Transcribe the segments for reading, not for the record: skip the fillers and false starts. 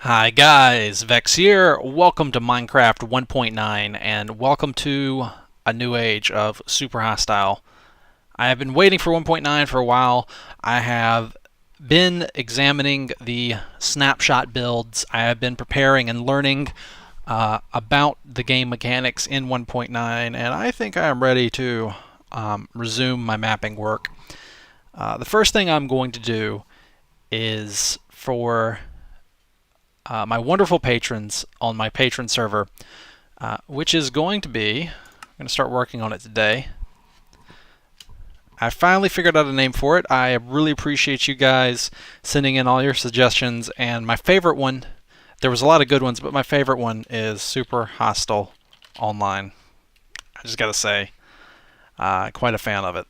Hi guys, Vechs here. Welcome to Minecraft 1.9 and welcome to a new age of super hostile. I have been waiting for 1.9 for a while. I have been examining the snapshot builds. I have been preparing and learning about the game mechanics in 1.9, and I think I am ready to resume my mapping work. The first thing I'm going to do is for my wonderful patrons on my patron server, which is going to be, I'm going to start working on it today. I finally figured out a name for it. I really appreciate you guys sending in all your suggestions, and my favorite one, there was a lot of good ones, but my favorite one is Super Hostile Online. I just gotta say, quite a fan of it.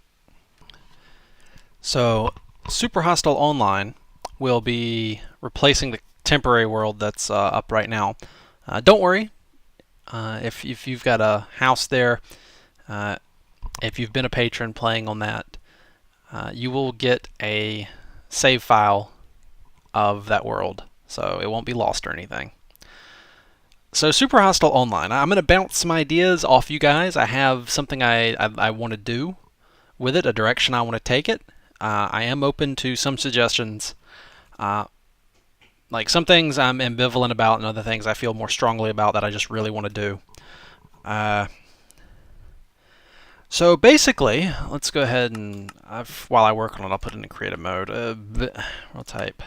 So, Super Hostile Online will be replacing the temporary world that's up right now. Don't worry, if you've got a house there, if you've been a patron playing on that, you will get a save file of that world, so it won't be lost or anything. So Super Hostile Online, I'm going to bounce some ideas off you guys. I have something I want to do with it, a direction I want to take it. I am open to some suggestions. Like some things I'm ambivalent about, and other things I feel more strongly about that I just really want to do. So basically, let's go ahead and while I work on it, I'll put it in creative mode. We'll type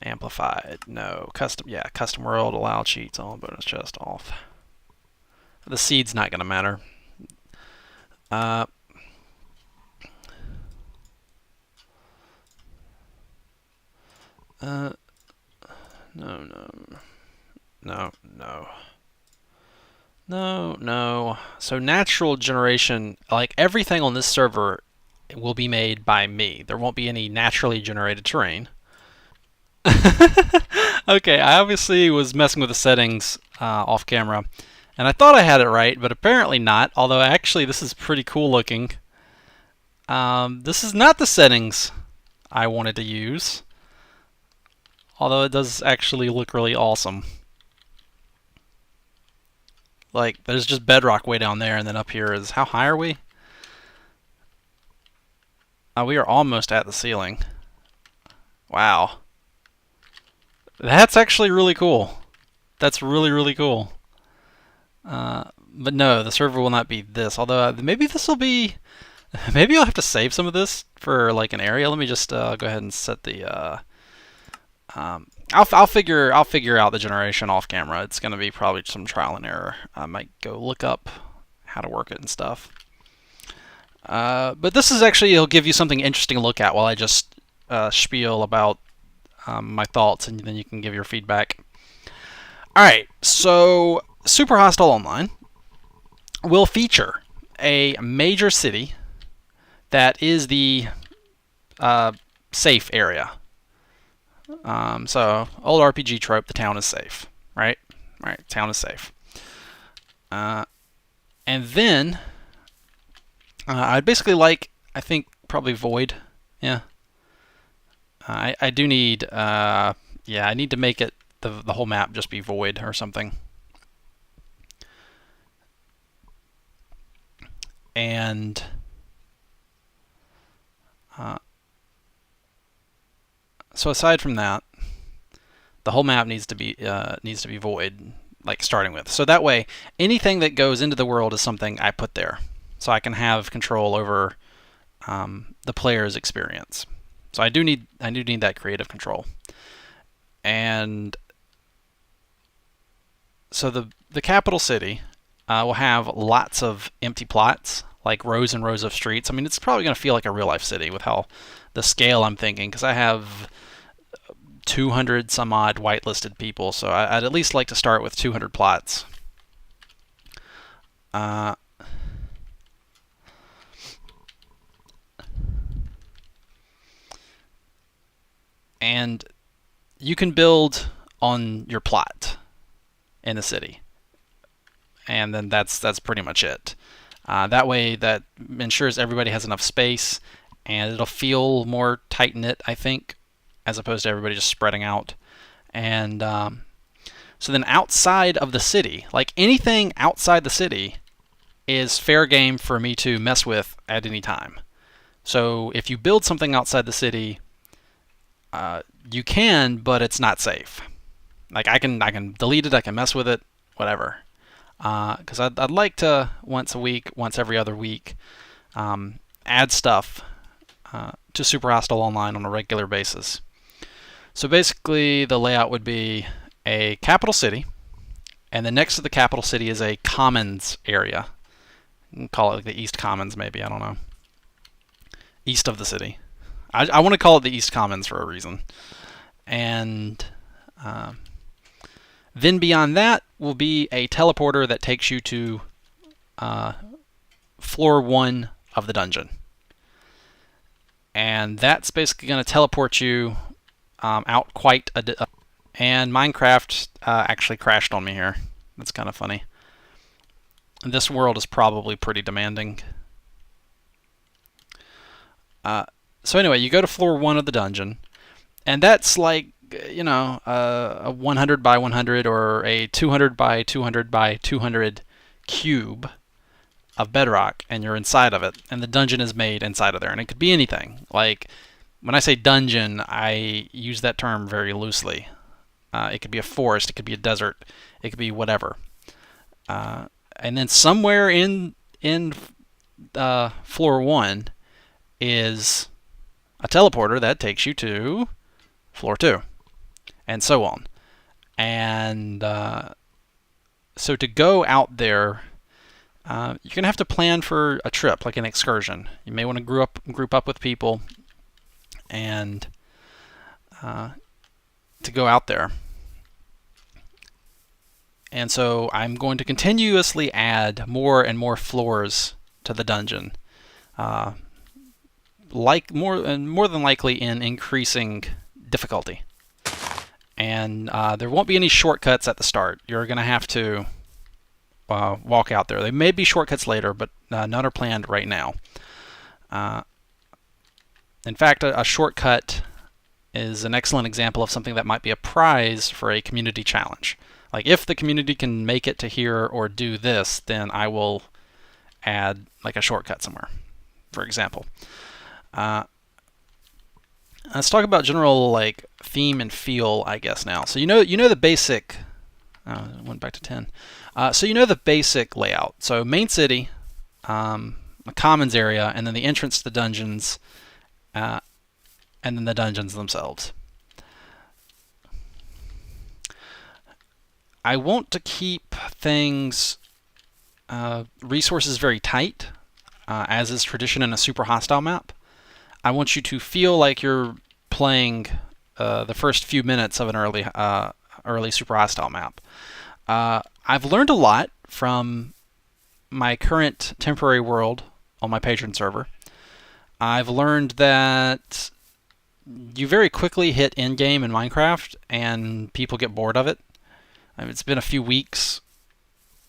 amplified. No, custom. Yeah, custom world. Allow cheats on bonus chest off. The seed's not gonna matter. No. So natural generation, like everything on this server, will be made by me. There won't be any naturally generated terrain. Okay, I obviously was messing with the settings off camera, and I thought I had it right, but apparently not. Although actually, this is pretty cool looking. This is not the settings I wanted to use, although it does actually look really awesome. Like, there's just bedrock way down there, and then up here is, how high are we? We are almost at the ceiling. Wow. That's actually really cool. That's really, really cool. But no, the server will not be this. Although, maybe this will be... Maybe I'll have to save some of this for, like, an area. Let me just go ahead and set the... I'll figure out the generation off camera. It's gonna be probably some trial and error. I might go look up how to work it and stuff. But this is actually, it'll give you something interesting to look at while I just spiel about my thoughts, and then you can give your feedback. All right, so Super Hostile Online will feature a major city that is the safe area. So, old RPG trope, the town is safe, right? Right, town is safe. And then, I'd basically like, I think, probably Void. Yeah. I do need, yeah, I need to make it, the whole map just be Void or something. And, so aside from that, the whole map needs to be void, like starting with. So that way, anything that goes into the world is something I put there, so I can have control over the player's experience. So I do need that creative control. And so the capital city will have lots of empty plots, like rows and rows of streets. I mean, it's probably going to feel like a real life city with how the scale I'm thinking, because I have 200 some odd whitelisted people, so I'd at least like to start with 200 plots. And you can build on your plot in the city, and then that's pretty much it. That way, that ensures everybody has enough space, and it'll feel more tight-knit, I think, as opposed to everybody just spreading out. And so then outside of the city, like anything outside the city is fair game for me to mess with at any time. So if you build something outside the city, you can, but it's not safe. Like I can delete it, I can mess with it, whatever. Because I'd like to once a week, once every other week, add stuff to Super Hostile Online on a regular basis. So basically, the layout would be a capital city, and then next to the capital city is a commons area. You can call it like the East Commons, maybe, I don't know. East of the city. I want to call it the East Commons for a reason. And then beyond that will be a teleporter that takes you to floor 1 of the dungeon. And that's basically going to teleport you out quite a... And Minecraft actually crashed on me here. That's kind of funny. This world is probably pretty demanding. So anyway, you go to floor 1 of the dungeon, and that's like, you know, a 100 by 100 or a 200 by 200 by 200 cube of bedrock, and you're inside of it, and the dungeon is made inside of there. And it could be anything. Like, when I say dungeon, I use that term very loosely. It could be a forest, it could be a desert, it could be whatever. And then somewhere in floor 1 is a teleporter that takes you to floor 2, and so on. And so to go out there, you're going to have to plan for a trip, like an excursion. You may want to group up with people and to go out there. And so I'm going to continuously add more and more floors to the dungeon, more than likely in increasing difficulty. And there won't be any shortcuts at the start. You're going to have to walk out there. There may be shortcuts later, but none are planned right now. In fact, a shortcut is an excellent example of something that might be a prize for a community challenge. Like, if the community can make it to here or do this, then I will add like a shortcut somewhere, for example. Let's talk about general like theme and feel, I guess, now. So you know the basic. Went back to 10. So you know the basic layout. So main city, a commons area, and then the entrance to the dungeons, and then the dungeons themselves. I want to keep things, resources very tight, as is tradition in a super hostile map. I want you to feel like you're playing the first few minutes of an early super hostile map. I've learned a lot from my current temporary world on my patron server. I've learned that you very quickly hit endgame in Minecraft and people get bored of it. It's been a few weeks,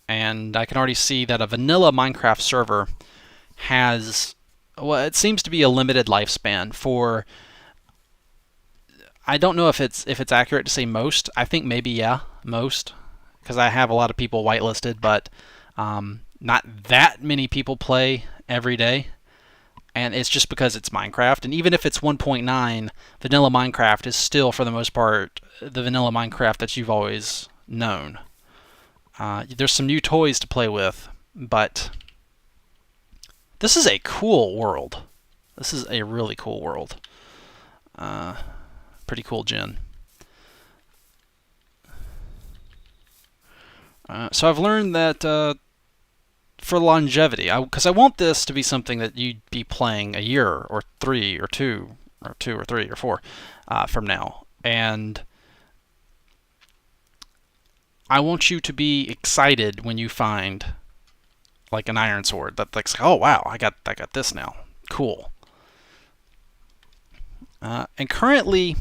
and I can already see that a vanilla Minecraft server has, well, it seems to be a limited lifespan for, I don't know if it's accurate to say most. I think maybe, yeah, most, because I have a lot of people whitelisted, but not that many people play every day. And it's just because it's Minecraft. And even if it's 1.9, vanilla Minecraft is still, for the most part, the vanilla Minecraft that you've always known. There's some new toys to play with, but this is a cool world. This is a really cool world. Pretty cool gen. So I've learned that for longevity, because I want this to be something that you'd be playing a year or 3 or 2 or 2 or 3 or 4 from now, and I want you to be excited when you find like an iron sword that's like, oh wow, I got this now, cool. And currently,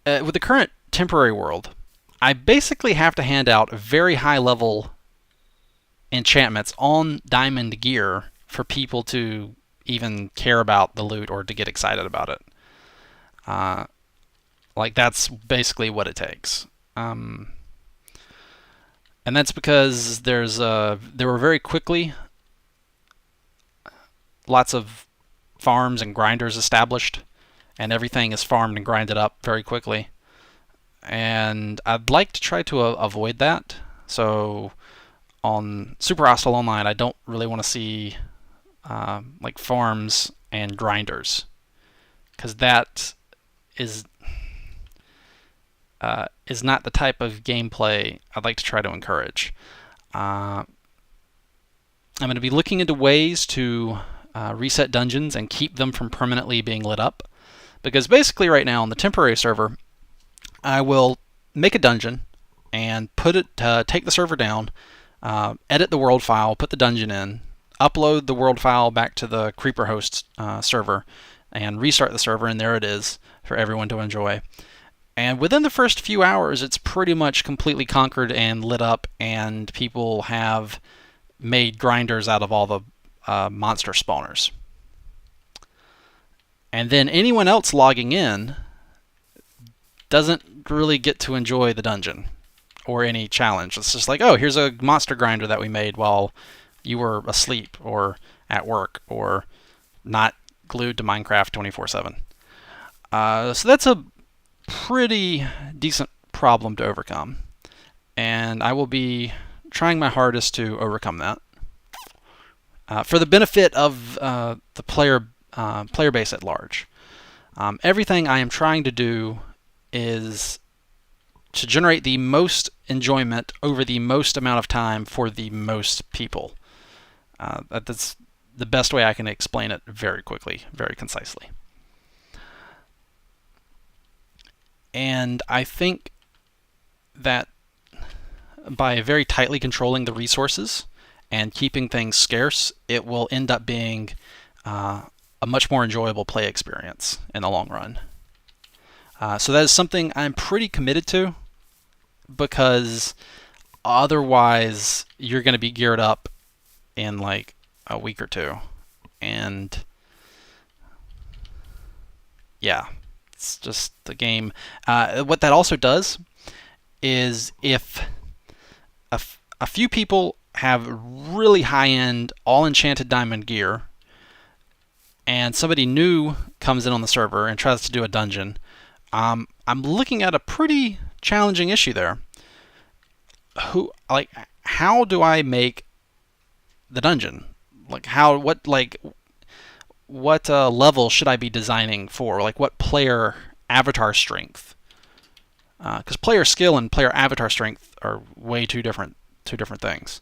with the current temporary world, I basically have to hand out very high level enchantments on diamond gear for people to even care about the loot or to get excited about it. Like, that's basically what it takes. And that's because there were very quickly lots of farms and grinders established, and everything is farmed and grinded up very quickly. And I'd like to try to avoid that. So on Super Hostile Online, I don't really want to see like farms and grinders, because that is not the type of gameplay I'd like to try to encourage. I'm going to be looking into ways to reset dungeons and keep them from permanently being lit up. Because basically right now on the temporary server, I will make a dungeon and take the server down, edit the world file, put the dungeon in, upload the world file back to the Creeper host server, and restart the server, and there it is for everyone to enjoy. And within the first few hours, it's pretty much completely conquered and lit up, and people have made grinders out of all the monster spawners. And then anyone else logging in doesn't really get to enjoy the dungeon or any challenge. It's just like, oh, here's a monster grinder that we made while you were asleep or at work or not glued to Minecraft 24/7. So that's a pretty decent problem to overcome, and I will be trying my hardest to overcome that for the benefit of the player base at large. Everything I am trying to do is to generate the most enjoyment over the most amount of time for the most people. That's the best way I can explain it very quickly, very concisely. And I think that by very tightly controlling the resources and keeping things scarce, it will end up being a much more enjoyable play experience in the long run. So that is something I'm pretty committed to, because otherwise you're going to be geared up in like a week or two. And yeah, it's just the game. What that also does is if a few people have really high-end, all-enchanted diamond gear, and somebody new comes in on the server and tries to do a dungeon, I'm looking at a pretty challenging issue there. How do I make the dungeon? What level should I be designing for? Like, what player avatar strength? Because player skill and player avatar strength are way two different things.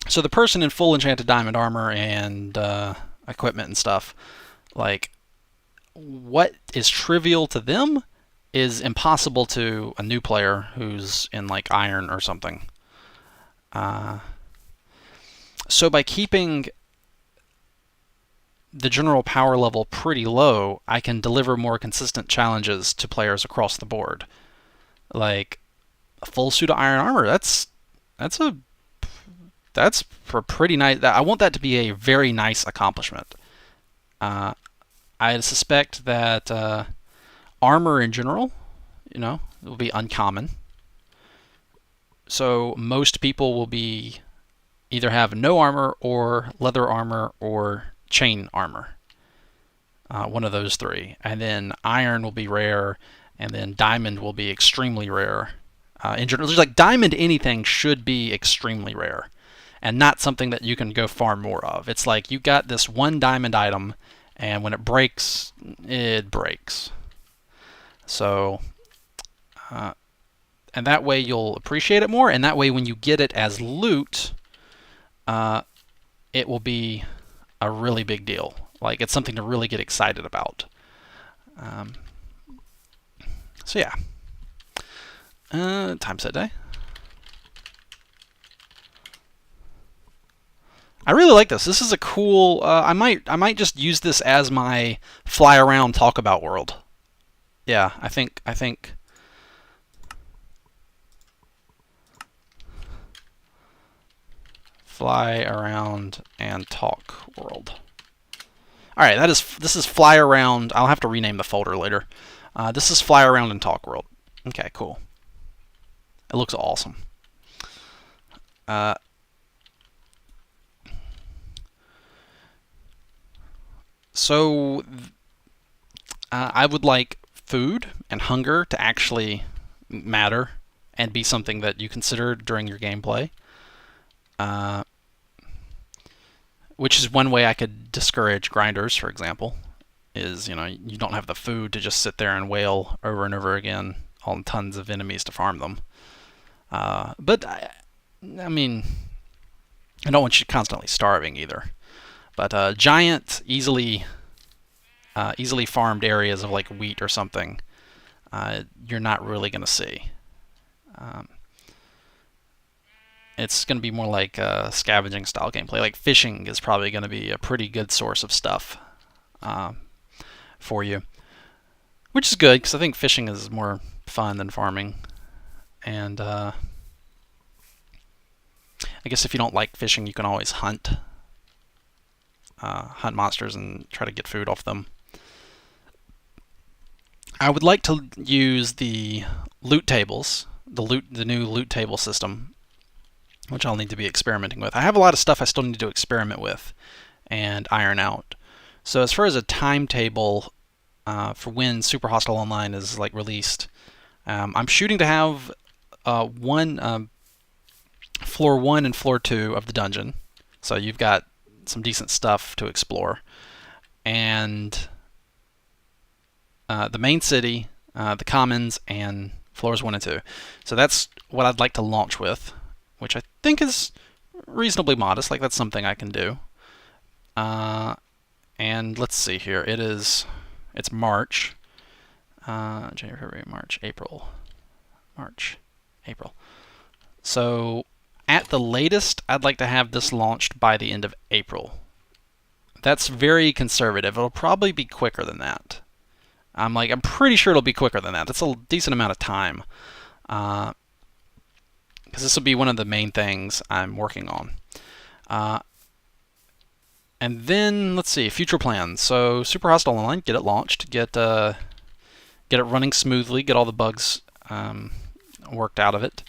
So the person in full enchanted diamond armor and equipment and stuff, like, what is trivial to them is impossible to a new player who's in like iron or something. So by keeping the general power level pretty low, I can deliver more consistent challenges to players across the board. Like a full suit of iron armor, that's for pretty nice. I want that to be a very nice accomplishment. I suspect that armor in general, will be uncommon. So most people will be either have no armor or leather armor or chain armor. One of those three. And then iron will be rare, and then diamond will be extremely rare. In general, just like diamond anything should be extremely rare, and not something that you can go farm more of. It's like you got this one diamond item, and when it breaks, it breaks. So, and that way you'll appreciate it more, and that way when you get it as loot, it will be a really big deal. Like, it's something to really get excited about. So yeah. Time set day. I really like this. This is a cool. I might just use this as my fly around talk about world. Yeah, I think. Fly around and talk world. All right, this is fly around. I'll have to rename the folder later. This is fly around and talk world. Okay, cool. It looks awesome. So I would like food and hunger to actually matter and be something that you consider during your gameplay. Which is one way I could discourage grinders, for example, is, you don't have the food to just sit there and wail over and over again on tons of enemies to farm them. But I mean, I don't want you constantly starving either. But giant, easily farmed areas of like wheat or something, you're not really going to see. It's going to be more like scavenging style gameplay. Like fishing is probably going to be a pretty good source of stuff for you, which is good because I think fishing is more fun than farming. And I guess if you don't like fishing, you can always hunt monsters and try to get food off them. I would like to use the loot tables, the new loot table system, which I'll need to be experimenting with. I have a lot of stuff I still need to experiment with and iron out. So as far as a timetable for when Super Hostile Online is like released, I'm shooting to have floor 1 and floor 2 of the dungeon. So you've got some decent stuff to explore. And the main city, the commons, and floors 1 and 2. So that's what I'd like to launch with, which I think is reasonably modest. Like, that's something I can do. And let's see here. It's March. January, February, March, April. March, April. So at the latest, I'd like to have this launched by the end of April. That's very conservative. It'll probably be quicker than that. I'm pretty sure it'll be quicker than that. That's a decent amount of time. Because this will be one of the main things I'm working on. And then, let's see, future plans. So, Super Hostile Online, get it launched, get it running smoothly, get all the bugs worked out of it,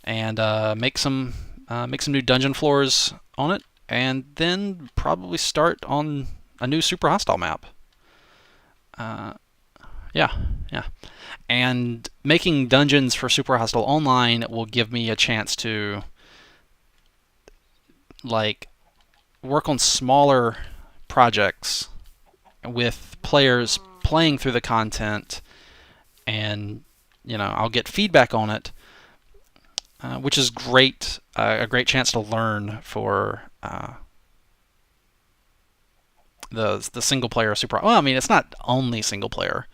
and make some new dungeon floors on it, and then probably start on a new Super Hostile map. Yeah. And making dungeons for Super Hostile Online will give me a chance to work on smaller projects with players playing through the content, and I'll get feedback on it, which is great. A great chance to learn for the single player Super. Well, I mean, it's not only single player.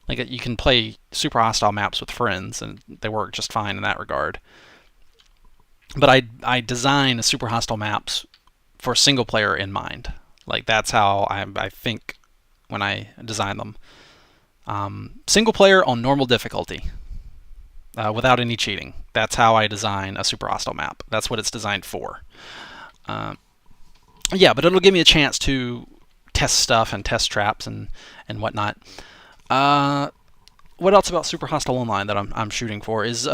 Like, you can play Super Hostile maps with friends, and they work just fine in that regard. But I design Super Hostile maps for single player in mind. Like, that's how I think when I design them. Single player on normal difficulty, without any cheating. That's how I design a Super Hostile map. That's what it's designed for. Yeah, but it'll give me a chance to test stuff and test traps and whatnot. What else about Super Hostile Online that I'm shooting for is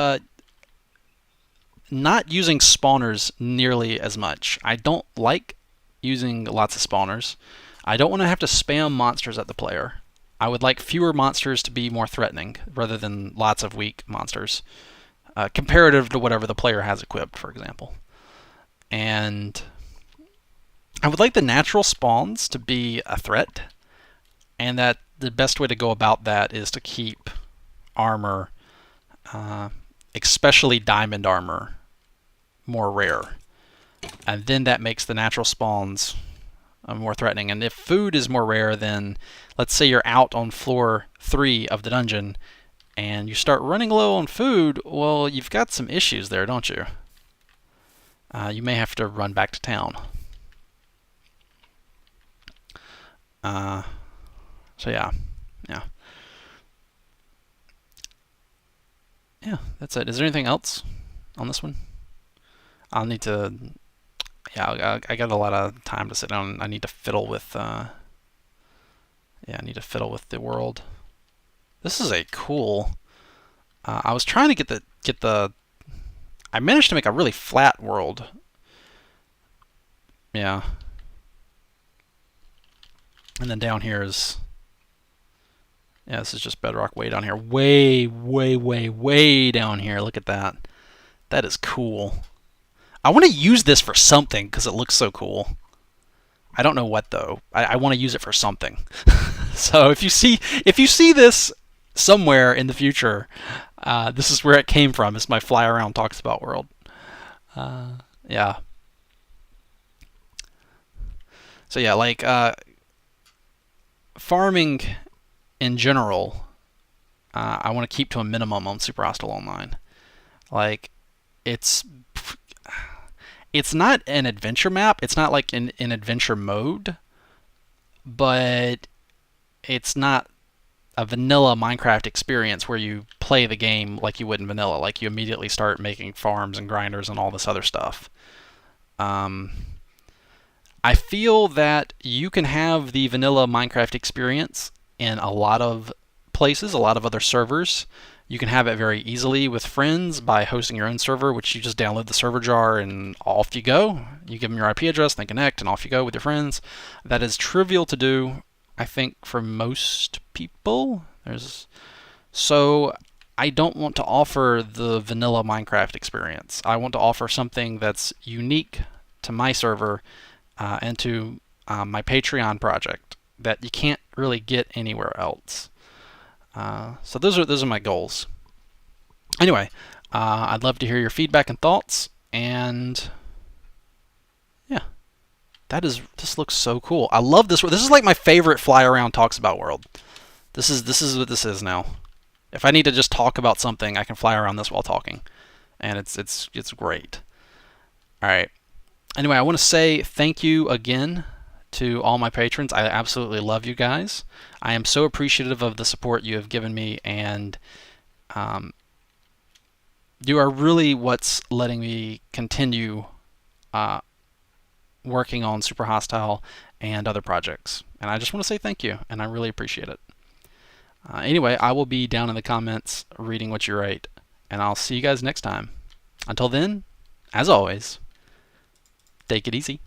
not using spawners nearly as much. I don't like using lots of spawners. I don't want to have to spam monsters at the player. I would like fewer monsters to be more threatening rather than lots of weak monsters, comparative to whatever the player has equipped, for example. And I would like the natural spawns to be a threat, and that the best way to go about that is to keep armor, especially diamond armor, more rare. And then that makes the natural spawns more threatening. And if food is more rare, then let's say you're out on floor 3 of the dungeon and you start running low on food, well, you've got some issues there, don't you? You may have to run back to town. So yeah, that's it. Is there anything else on this one? I'll need to. Yeah, I got a lot of time to sit down. I need to fiddle with Yeah, I need to fiddle with the world. This is a cool. I was trying to get the. I managed to make a really flat world. Yeah. And then down here is. Yeah, this is just bedrock way down here. Way, way, way, way down here. Look at that. That is cool. I want to use this for something because it looks so cool. I don't know what though. I want to use it for something. So if you see this somewhere in the future, this is where it came from. It's my fly around talks about world. Yeah. So yeah, like farming in general, I want to keep to a minimum on Super Hostile Online. Like it's not an adventure map. It's not like in adventure mode, but it's not a vanilla Minecraft experience where you play the game like you would in vanilla. Like you immediately start making farms and grinders and all this other stuff. I feel that you can have the vanilla Minecraft experience in a lot of places, a lot of other servers. You can have it very easily with friends by hosting your own server, which you just download the server jar and off you go. You give them your IP address, they connect, and off you go with your friends. That is trivial to do, I think, for most people. So I don't want to offer the vanilla Minecraft experience. I want to offer something that's unique to my server and to my Patreon project that you can't really get anywhere else. So those are my goals. Anyway, I'd love to hear your feedback and thoughts. And yeah, this looks so cool. I love this. This is like my favorite fly around talks about world. This is what this is now. If I need to just talk about something, I can fly around this while talking, and it's great. All right. Anyway, I want to say thank you again to all my patrons. I absolutely love you guys. I am so appreciative of the support you have given me, and you are really what's letting me continue working on Super Hostile and other projects. And I just want to say thank you, and I really appreciate it. Anyway, I will be down in the comments reading what you write, and I'll see you guys next time. Until then, as always, take it easy.